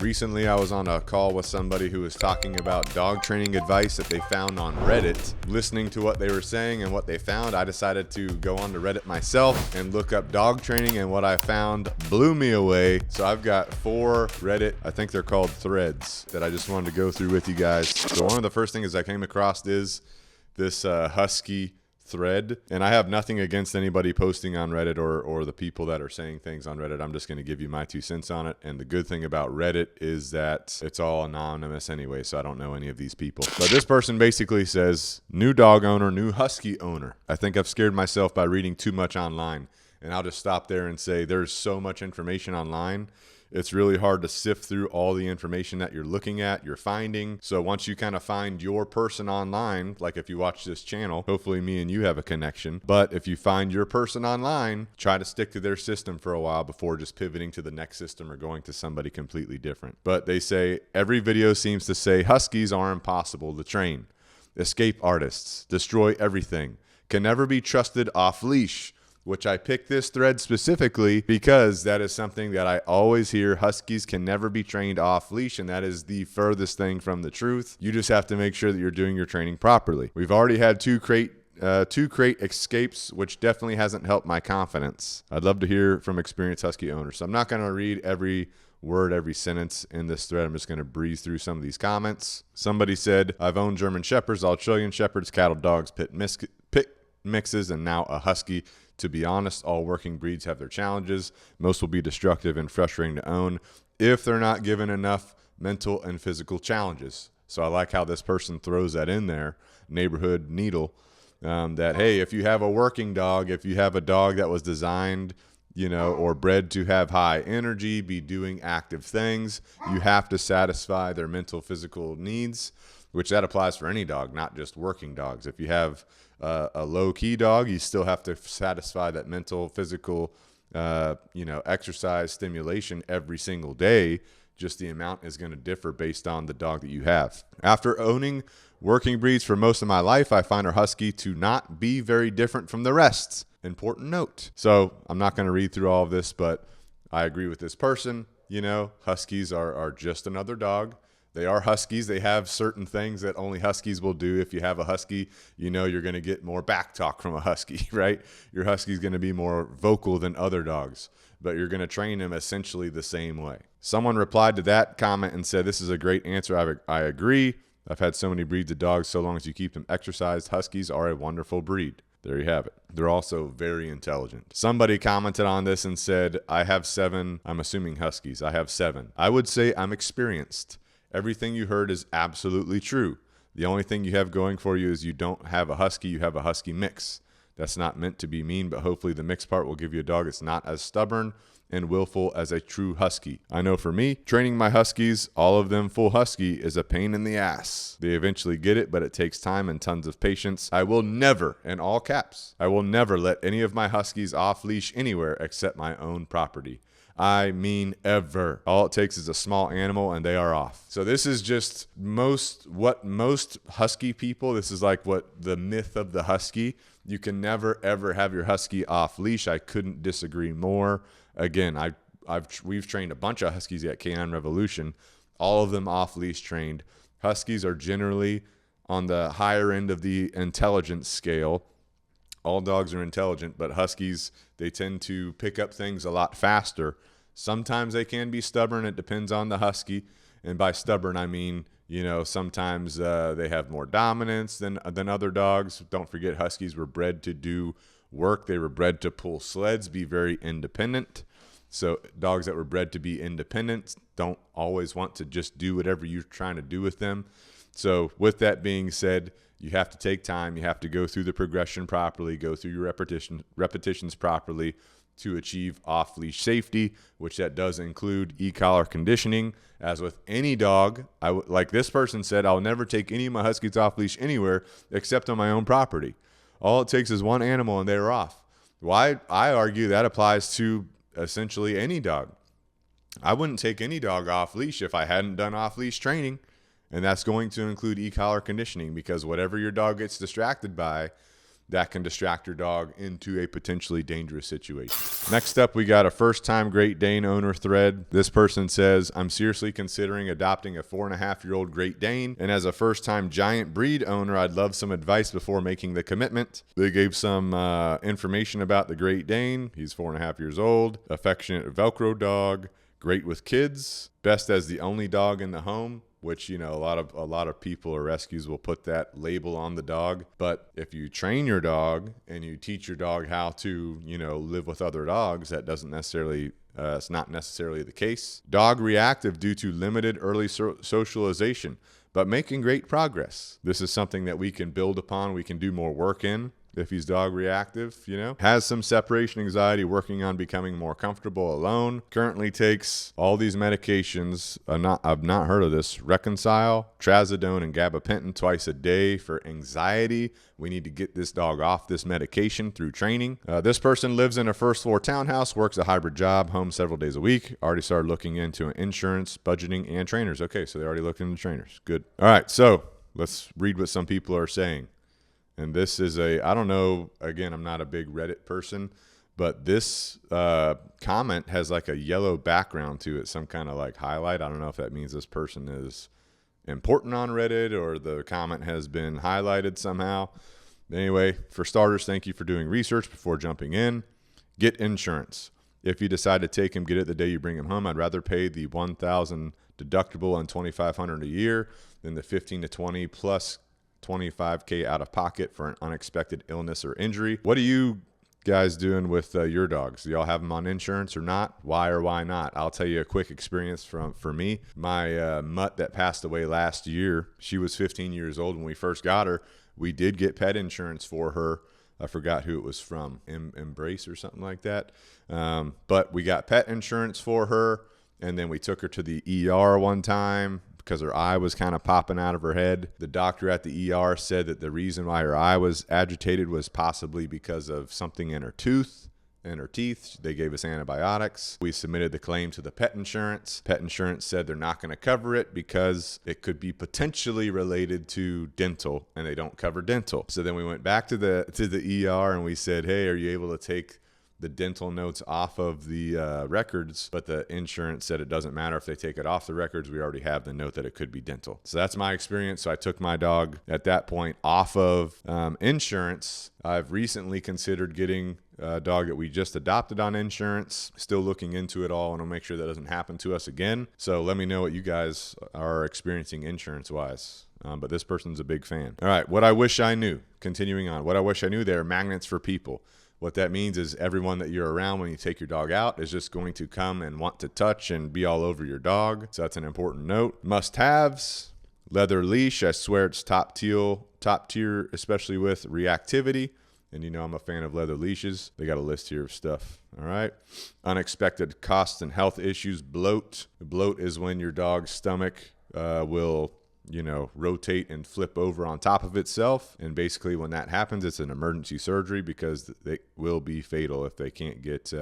Recently, I was on a call with somebody who was talking about dog training advice that they found on Reddit. Listening to what they were saying and what they found, I decided to go on to Reddit myself and look up dog training, and what I found blew me away. So I've got 4 Reddit, I think they're called threads, that I just wanted to go through with you guys. So one of the first things I came across is this husky thread, and I have nothing against anybody posting on Reddit or the people that are saying things on Reddit. I'm just going to give you my 2 cents on it. And the good thing about Reddit is that it's all anonymous anyway, so I don't know any of these people. But this person basically says, new dog owner, new husky owner. I think I've scared myself by reading too much online. And I'll just stop there and say there's so much information online. It's really hard to sift through all the information that you're looking at, you're finding. So once you kind of find your person online, like if you watch this channel, hopefully me and you have a connection. But if you find your person online, try to stick to their system for a while before just pivoting to the next system or going to somebody completely different. But they say every video seems to say huskies are impossible to train. Escape artists, destroy everything, can never be trusted off leash. Which I picked this thread specifically because that is something that I always hear. Huskies can never be trained off leash, and that is the furthest thing from the truth. You just have to make sure that you're doing your training properly. We've already had two crate escapes, which definitely hasn't helped my confidence. I'd love to hear from experienced husky owners. So I'm not going to read every word, every sentence in this thread. I'm just going to breeze through some of these comments. Somebody said, I've owned German Shepherds, Australian Shepherds, cattle dogs, pit mixes, and now a husky. To be honest, all working breeds have their challenges. Most will be destructive and frustrating to own if they're not given enough mental and physical challenges. So I like how this person throws that in there, neighborhood needle, that, hey, if you have a working dog, if you have a dog that was designed, or bred to have high energy, be doing active things, you have to satisfy their mental, physical needs, which that applies for any dog, not just working dogs. If you have a low-key dog, you still have to satisfy that mental, physical, exercise, stimulation every single day. Just the amount is going to differ based on the dog that you have. After owning working breeds for most of my life, I find our husky to not be very different from the rest. Important note. So I'm not going to read through all of this, but I agree with this person. Huskies are just another dog. They are huskies. They have certain things that only huskies will do. If you have a husky, you're going to get more back talk from a husky, right? Your husky's going to be more vocal than other dogs, but you're going to train him essentially the same way. Someone replied to that comment and said, this is a great answer. I agree. I've had so many breeds of dogs. So long as you keep them exercised, huskies are a wonderful breed. There you have it. They're also very intelligent. Somebody commented on this and said, I have 7, I'm assuming huskies. I have 7. I would say I'm experienced. Everything you heard is absolutely true. The only thing you have going for you is you don't have a husky, you have a husky mix. That's not meant to be mean, but hopefully the mixed part will give you a dog that's not as stubborn and willful as a true husky. I know for me, training my huskies, all of them full husky, is a pain in the ass. They eventually get it, but it takes time and tons of patience. I will never, in all caps, I will never let any of my huskies off leash anywhere except my own property. I mean ever. All it takes is a small animal and they are off. So this is just most husky people, this is like what the myth of the husky. You can never ever have your husky off leash. I couldn't disagree more. Again, we've trained a bunch of huskies at Canine Revolution, all of them off leash trained. Huskies are generally on the higher end of the intelligence scale. All dogs are intelligent, but huskies, they tend to pick up things a lot faster. Sometimes they can be stubborn. It depends on the husky. And by stubborn, I mean, sometimes they have more dominance than other dogs. Don't forget, huskies were bred to do work. They were bred to pull sleds, be very independent. So dogs that were bred to be independent don't always want to just do whatever you're trying to do with them. So with that being said, you have to take time. You have to go through the progression properly, go through your repetitions properly to achieve off-leash safety, which that does include e-collar conditioning. As with any dog, like this person said, I'll never take any of my huskies off-leash anywhere except on my own property. All it takes is one animal and they're off. Well, I argue that applies to essentially any dog. I wouldn't take any dog off-leash if I hadn't done off-leash training. And that's going to include e-collar conditioning, because whatever your dog gets distracted by, that can distract your dog into a potentially dangerous situation. Next up, we got a first-time Great Dane owner thread. This person says, I'm seriously considering adopting a 4.5-year-old Great Dane, and as a first-time giant breed owner, I'd love some advice before making the commitment. They gave some information about the Great Dane. He's 4.5 years old, affectionate Velcro dog, great with kids, best as the only dog in the home, which, you know, a lot of people or rescues will put that label on the dog. But if you train your dog and you teach your dog how to, you know, live with other dogs, that doesn't necessarily it's not necessarily the case. Dog reactive due to limited early socialization, but making great progress. This is something that we can build upon. We can do more work in. If he's dog reactive, you know, has some separation anxiety, working on becoming more comfortable alone, currently takes all these medications. I've not heard of this. Reconcile, trazodone, and gabapentin twice a day for anxiety. We need to get this dog off this medication through training. This person lives in a first floor townhouse, works a hybrid job, home several days a week. Already started looking into insurance, budgeting, and trainers. Okay, so they're already looking into trainers. Good. All right, so let's read what some people are saying. And this is I don't know, again, I'm not a big Reddit person, but this comment has like a yellow background to it, some kind of like highlight. I don't know if that means this person is important on Reddit or the comment has been highlighted somehow. Anyway, for starters, thank you for doing research before jumping in. Get insurance. If you decide to take him, get it the day you bring him home. I'd rather pay the $1,000 deductible and $2,500 a year than the $15 to $20 plus $25K out of pocket for an unexpected illness or injury. What are you guys doing with your dogs? Do y'all have them on insurance or not? Why or why not? I'll tell you a quick experience for me. My mutt that passed away last year, she was 15 years old when we first got her. We did get pet insurance for her. I forgot who it was from, Embrace or something like that. But we got pet insurance for her, and then we took her to the ER one time because her eye was kind of popping out of her head. The doctor at the ER said that the reason why her eye was agitated was possibly because of something in her tooth and her teeth. They gave us antibiotics. We submitted the claim to the pet insurance. Pet insurance said they're not going to cover it because it could be potentially related to dental, and they don't cover dental. So then we went back to the ER and we said, hey, are you able to take the dental notes off of the records? But the insurance said it doesn't matter if they take it off the records. We already have the note that it could be dental. So that's my experience. So I took my dog at that point off of insurance. I've recently considered getting a dog that we just adopted on insurance. Still looking into it all, and I'll make sure that doesn't happen to us again. So let me know what you guys are experiencing insurance-wise. But this person's a big fan. All right, what I wish I knew. Continuing on. What I wish I knew, they're magnets for people. What that means is everyone that you're around when you take your dog out is just going to come and want to touch and be all over your dog. So that's an important note. Must-haves, leather leash. I swear it's top tier, especially with reactivity. And you know I'm a fan of leather leashes. They got a list here of stuff. All right. Unexpected costs and health issues. Bloat. Bloat is when your dog's stomach will rotate and flip over on top of itself. And basically when that happens, it's an emergency surgery because it will be fatal if they can't get,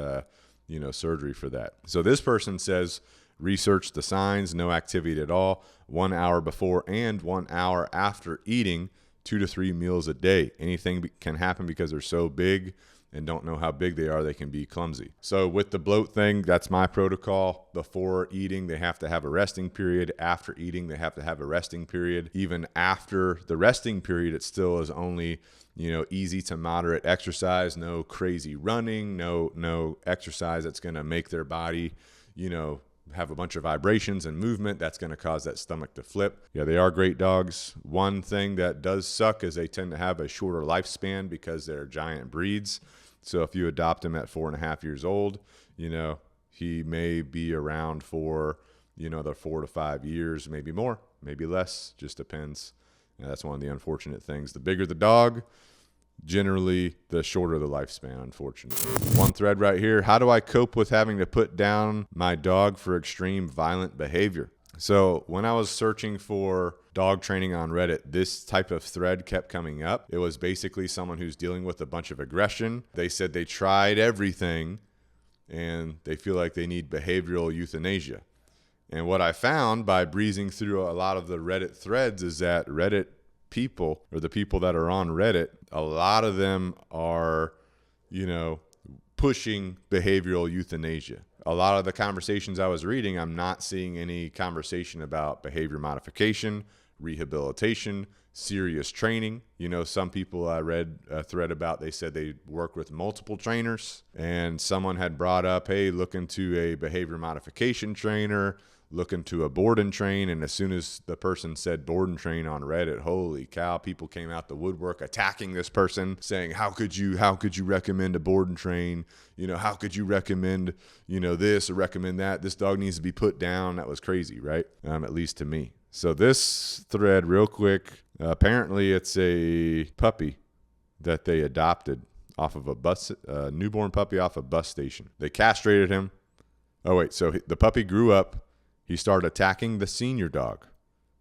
surgery for that. So this person says, research the signs, no activity at all, 1 hour before and 1 hour after eating, 2 to 3 meals a day. Anything can happen because they're so big and don't know how big they are, they can be clumsy. So with the bloat thing, that's my protocol. Before eating, they have to have a resting period. After eating, they have to have a resting period. Even after the resting period, it still is only, easy to moderate exercise, no crazy running, no exercise that's gonna make their body, have a bunch of vibrations and movement that's going to cause that stomach to flip. Yeah, they are great dogs. One thing that does suck is they tend to have a shorter lifespan because they're giant breeds. So if you adopt him at 4.5 years old, he may be around for, the 4 to 5 years, maybe more, maybe less, just depends. That's one of the unfortunate things. The bigger the dog, generally the shorter the lifespan, unfortunately. One thread right here. How do I cope with having to put down my dog for extreme violent behavior? So when I was searching for dog training on Reddit, this type of thread kept coming up. It was basically someone who's dealing with a bunch of aggression. They said they tried everything and they feel like they need behavioral euthanasia. And what I found by breezing through a lot of the Reddit threads is that Reddit people, or the people that are on Reddit, a lot of them are, pushing behavioral euthanasia. A lot of the conversations I was reading, I'm not seeing any conversation about behavior modification, rehabilitation, serious training. Some people I read a thread about, they said they work with multiple trainers, and someone had brought up, hey, look into a behavior modification trainer, look into a board and train. And as soon as the person said board and train on Reddit, holy cow, people came out the woodwork attacking this person, saying, how could you recommend a board and train? How could you recommend, this or recommend that? This dog needs to be put down. That was crazy, right? At least to me. So this thread, real quick, apparently it's a puppy that they adopted off of a newborn puppy off a bus station. They castrated him. Oh, wait, so the puppy grew up. He started attacking the senior dog.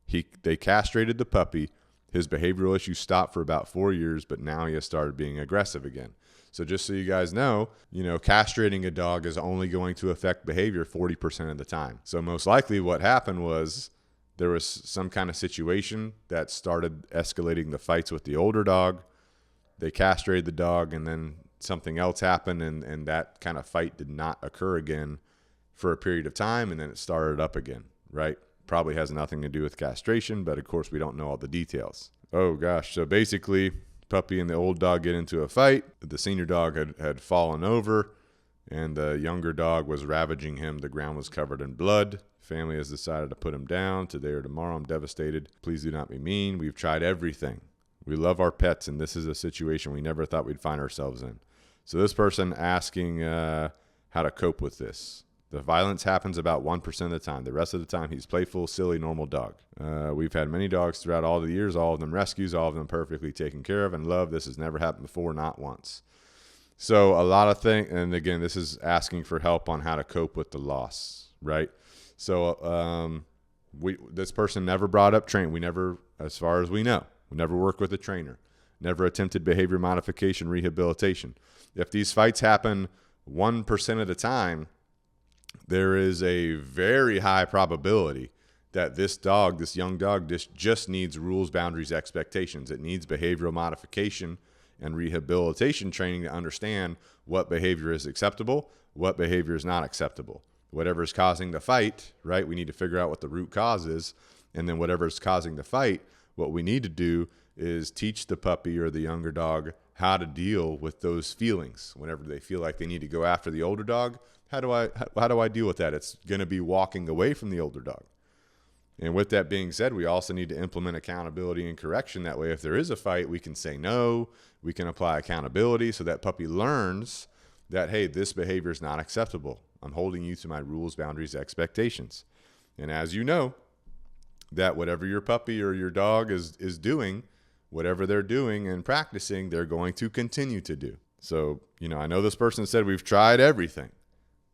They castrated the puppy. His behavioral issues stopped for about 4 years, but now he has started being aggressive again. So just so you guys know, castrating a dog is only going to affect behavior 40% of the time. So most likely what happened was there was some kind of situation that started escalating the fights with the older dog. They castrated the dog, and then something else happened, and that kind of fight did not occur again for a period of time, and then it started up again, right? Probably has nothing to do with castration, but of course we don't know all the details. Oh gosh, so basically puppy and the old dog get into a fight. The senior dog had fallen over, and the younger dog was ravaging him. The ground was covered in blood. Family has decided to put him down. Today or tomorrow, I'm devastated. Please do not be mean. We've tried everything. We love our pets, and this is a situation we never thought we'd find ourselves in. So this person asking how to cope with this. The violence happens about 1% of the time. The rest of the time, he's playful, silly, normal dog. We've had many dogs throughout all the years, all of them rescues, all of them perfectly taken care of and loved. This has never happened before, not once. So a lot of things, and again, this is asking for help on how to cope with the loss, right? So this person never brought up training. We never, as far as we know, we never worked with a trainer, never attempted behavior modification, rehabilitation. If these fights happen 1% of the time, there is a very high probability that this dog, this young dog, just needs rules, boundaries, expectations. It needs behavioral modification and rehabilitation training to understand what behavior is acceptable, what behavior is not acceptable. Whatever is causing the fight, right? We need to figure out what the root cause is. And then whatever is causing the fight, what we need to do is teach the puppy or the younger dog how to deal with those feelings. Whenever they feel like they need to go after the older dog, how do I deal with that? It's going to be walking away from the older dog. And with that being said, we also need to implement accountability and correction. That way, if there is a fight, we can say no, we can apply accountability so that puppy learns that, hey, this behavior is not acceptable. I'm holding you to my rules, boundaries, expectations. And as you know, that whatever your puppy or your dog is doing, whatever they're doing and practicing, they're going to continue to do. So, I know this person said we've tried everything,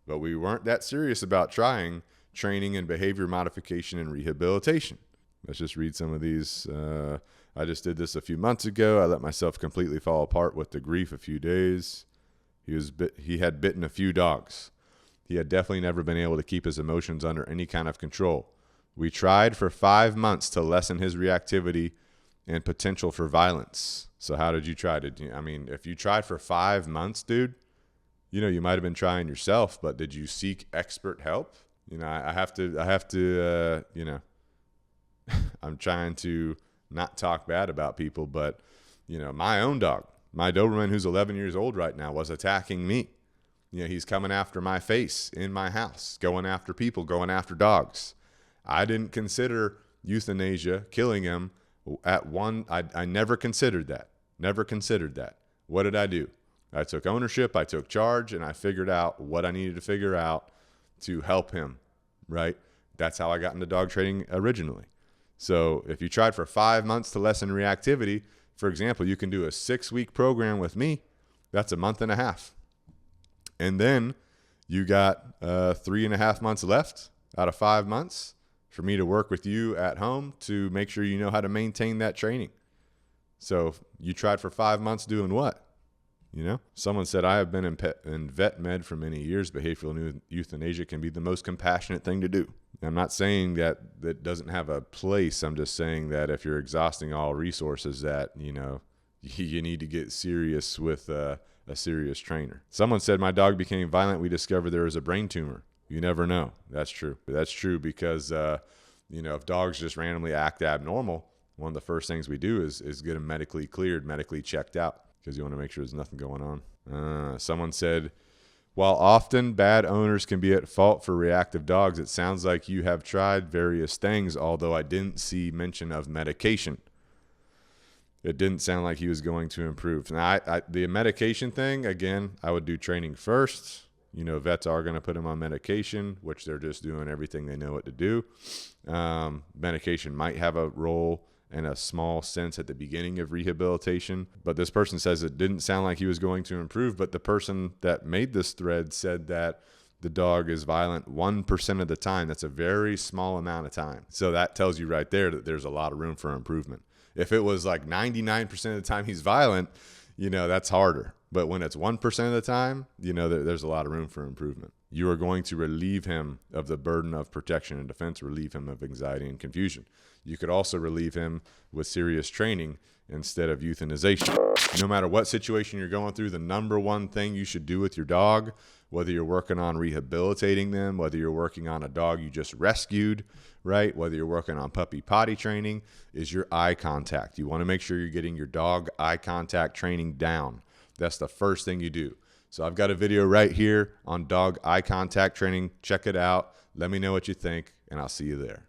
but we weren't that serious about trying training and behavior modification and rehabilitation. Let's just read some of these. I just did this a few months ago. I let myself completely fall apart with the grief a few days. He had bitten a few dogs. He had definitely never been able to keep his emotions under any kind of control. We tried for 5 months to lessen his reactivity and potential for violence. So how did you try to do? I mean, if you tried for 5 months, dude, you might have been trying yourself, but did you seek expert help? I have to, I'm trying to not talk bad about people, but, my own dog, my Doberman, who's 11 years old right now, was attacking me. He's coming after my face in my house, going after people, going after dogs. I didn't consider euthanasia, killing him at one. I never considered that. Never considered that. What did I do? I took ownership, I took charge, and I figured out what I needed to figure out to help him, right? That's how I got into dog training originally. So if you tried for 5 months to lessen reactivity, for example, you can do a 6-week program with me. That's a month and a half. And then you got 3.5 months left out of 5 months for me to work with you at home to make sure you know how to maintain that training. So you tried for 5 months doing what? You know, someone said, I have been in vet med for many years. Behavioral euthanasia can be the most compassionate thing to do. I'm not saying that that doesn't have a place. I'm just saying that if you're exhausting all resources, that, you know, you need to get serious with a serious trainer. Someone said, my dog became violent. We discovered there was a brain tumor. You never know. That's true. That's true because, you know, if dogs just randomly act abnormal, one of the first things we do is get them medically cleared, medically checked out, because you want to make sure there's nothing going on. Someone said, while often bad owners can be at fault for reactive dogs, it sounds like you have tried various things, although I didn't see mention of medication. It didn't sound like he was going to improve. Now, the medication thing, again, I would do training first. You know, vets are going to put him on medication, which they're just doing everything they know what to do. Medication might have a role in a small sense at the beginning of rehabilitation. But this person says it didn't sound like he was going to improve. But the person that made this thread said that the dog is violent 1% of the time. That's a very small amount of time. So that tells you right there that there's a lot of room for improvement. If it was like 99% of the time he's violent, you know, that's harder. But when it's 1% of the time, you know, there's a lot of room for improvement. You are going to relieve him of the burden of protection and defense, relieve him of anxiety and confusion. You could also relieve him with serious training instead of euthanization. No matter what situation you're going through, the number one thing you should do with your dog, whether you're working on rehabilitating them, whether you're working on a dog you just rescued, right? Whether you're working on puppy potty training, is your eye contact. You want to make sure you're getting your dog eye contact training down. That's the first thing you do. So I've got a video right here on dog eye contact training. Check it out. Let me know what you think, and I'll see you there.